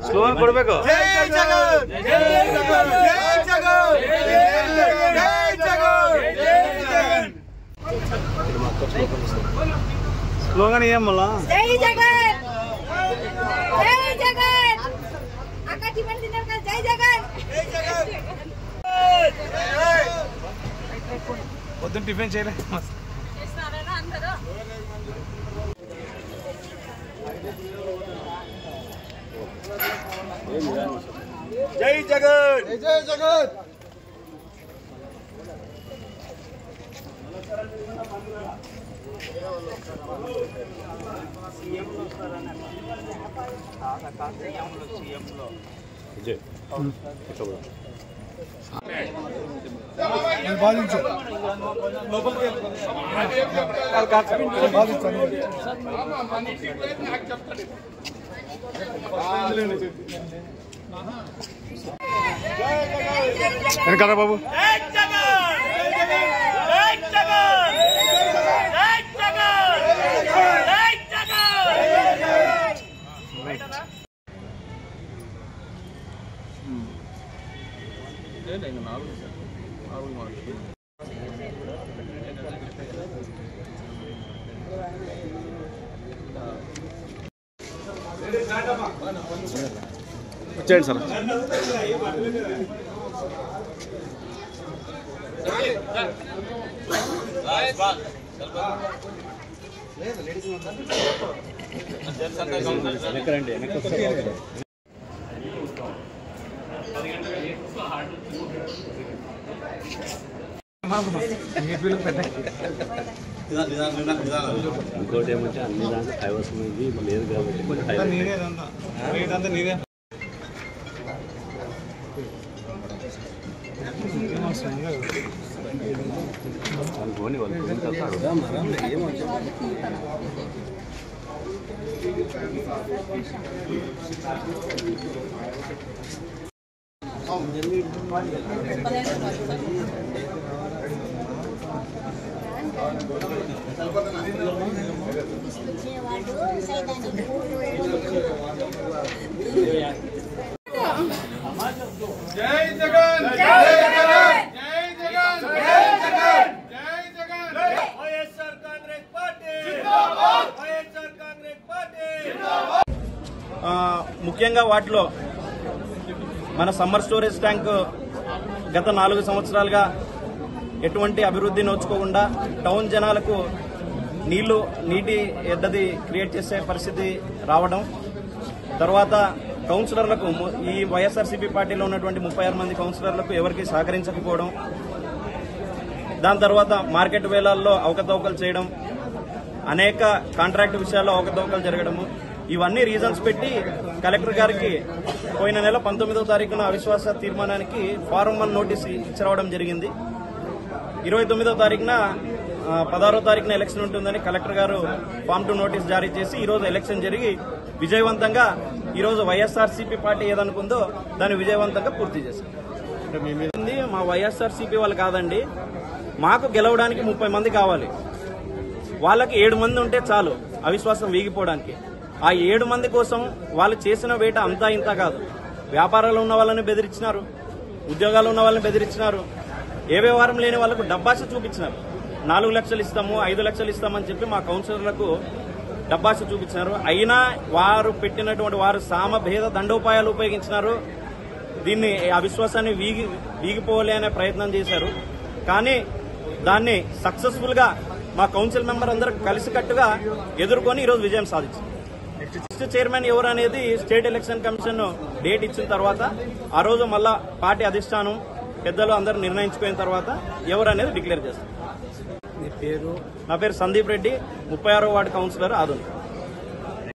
Slogan ಕೊಡಬೇಕು. ಜೈ ಜಗನ್, ಜೈ ಜಗನ್, ಜೈ ಜಗನ್, ಜೈ ಜಗನ್, ಜೈ Jagan. Slogan ಏಮಲ್ಲ? జై జగన్, జై జగన్. అక్క టిఫిన్ తిన్నారు కదా, జై జగన్, జై జగన్. పొద్దున్న టిఫిన్ చేయలే చేస్తున్నారా అందరూ? జై జగన్, జై జగన్. బాధించు వెనకాల బాబు. వచ్చేయండి సార్. వెనకరండి, వెనక ఇంకోటి ఏమంటే అన్ని దాంట్లో హైవర్స్ ఉంది లేదు కాబట్టి కొంచెం నీదే పోనీ వాళ్ళు జై జగన్, జై జగన్, జై జగన్, జై జగన్, జై జగన్. వైఎస్ఆర్ కాంగ్రెస్ పార్టీ జిందాబాద్, వైఎస్ఆర్ కాంగ్రెస్ పార్టీ జిందాబాద్. ముఖ్యంగా వాటిలో మన సమ్మర్ స్టోరేజ్ ట్యాంక్ గత 4 సంవత్సరాలుగా ఎటువంటి అభివృద్ధి నోచుకోకుండా టౌన్ జనాలకు నీటి ఎద్దడి క్రియేట్ చేసే పరిస్థితి రావడం, తర్వాత కౌన్సిలర్లకు ఈ వైఎస్ఆర్సీపీ పార్టీలో ఉన్నటువంటి 36 మంది కౌన్సిలర్లకు ఎవరికి సహకరించకపోవడం, దాని తర్వాత మార్కెట్ వేలాల్లో అవకతవకలు చేయడం, అనేక కాంట్రాక్ట్ విషయాల్లో అవకతవకలు జరగడము, ఇవన్నీ రీజన్స్ పెట్టి కలెక్టర్ గారికి పోయిన నెల 19వ తారీఖున అవిశ్వాస తీర్మానానికి ఫారం 1 నోటీస్ ఇచ్చిరావడం జరిగింది. 29వ తారీఖున 16వ తారీఖున ఎలక్షన్ ఉంటుందని కలెక్టర్ గారు ఫామ్ 2 నోటీస్ జారీ చేసి ఈరోజు ఎలక్షన్ జరిగి విజయవంతంగా ఈరోజు వైఎస్ఆర్సీపీ పార్టీ ఏదనుకుందో దాన్ని విజయవంతంగా పూర్తి చేసింది. మా వైఎస్ఆర్సీపీ వాళ్ళు కాదండి, మాకు గెలవడానికి 30 మంది కావాలి. వాళ్ళకి 7 మంది ఉంటే చాలు అవిశ్వాసం వీగిపోవడానికి. ఆ 7 మంది కోసం వాళ్ళు చేసిన వేట అంతా ఇంత కాదు. వ్యాపారాలు ఉన్న వాళ్ళని బెదిరించినారు, ఉద్యోగాలు ఉన్న వాళ్ళని బెదిరించినారు, ఏ వ్యవహారం లేని వాళ్లకు డబ్బాష చూపించినారు. 4 లక్షలు ఇస్తాము, 5 లక్షలు ఇస్తామని చెప్పి మా కౌన్సిలర్లకు డబ్బాష చూపించినారు. అయినా వారు పెట్టినటువంటి వారు సామభేద దండోపాయాలు ఉపయోగించినారు. దీన్ని అవిశ్వాసాన్ని వీగిపోలే అనే ప్రయత్నం చేశారు. కానీ దాన్ని సక్సెస్ఫుల్ గా మా కౌన్సిల్ మెంబర్ అందరూ కలిసికట్టుగా ఎదుర్కొని ఈరోజు విజయం సాధించారు. నెక్స్ట్ చైర్మన్ ఎవరు అనేది స్టేట్ ఎలక్షన్ కమిషన్ డేట్ ఇచ్చిన తర్వాత ఆ రోజు మళ్ళా పార్టీ అధిష్టానం పెద్దలు అందరూ నిర్ణయించుకున్న తర్వాత ఎవరు అనేది డిక్లేర్ చేస్తారు. నా పేరు సందీప్ రెడ్డి, 36వ వార్డు కౌన్సిలర్ ఆదోని.